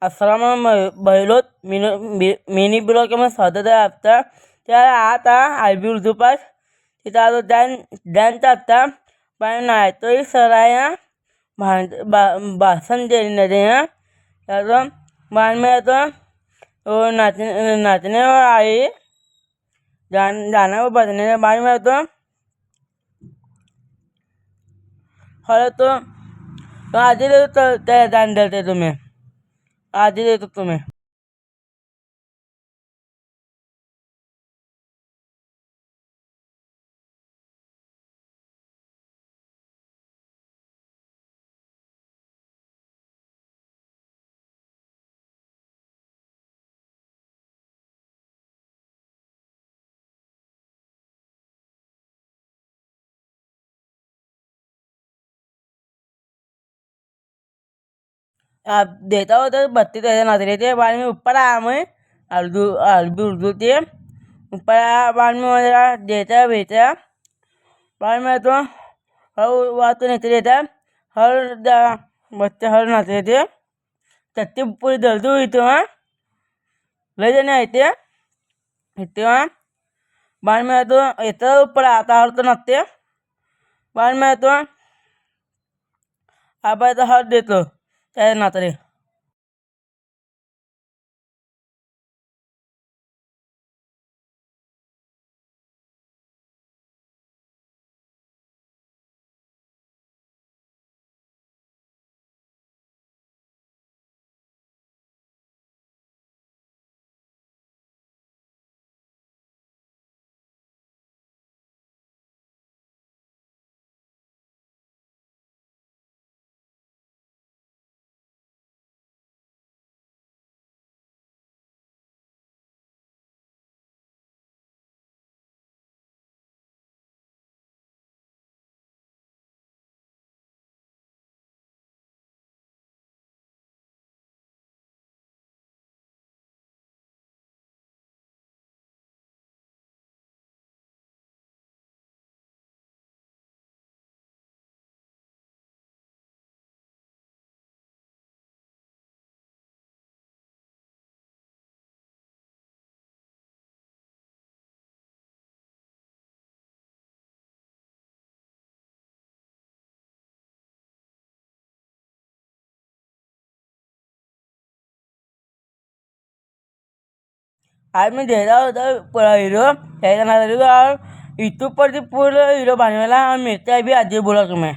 अस्सलाम बहलोत mini blog में स्वागत है आपका। त्याला आता आरबी उर्दू पास तिथं आलो त्यांचा आता पण नाही तो सराया भाषण देने त्याचं बाद में तो वो नाचने आई जाना वो बजने बाद में तो हर तो आधी देतो त्या जान देते तुम्हें आधी देतो तुम्हें। आप देता हो तो 32 नजरे थे बाद में ऊपर आया मैं अरबी उर्दू थे ऊपर आया बाद में मेरा देता बेचा बाद में तो हर बात तो नहीं देता हर बच्चे हर नाचते थे तत्ती पूरी दर्द हुई तो हाँ ले जाने आए थे इतने हाँ बाद में तो इतना ऊपर आता हर तो नाचते बाद में तो आप तो हर देते चाहे नाचरे। आज मैं दे रहा होता पूरा हीरो ऐसा ना हीरो और यूट्यूब पर भी पूरा हीरो बनने वाला और मेरे भी आज बोला तुम्हें।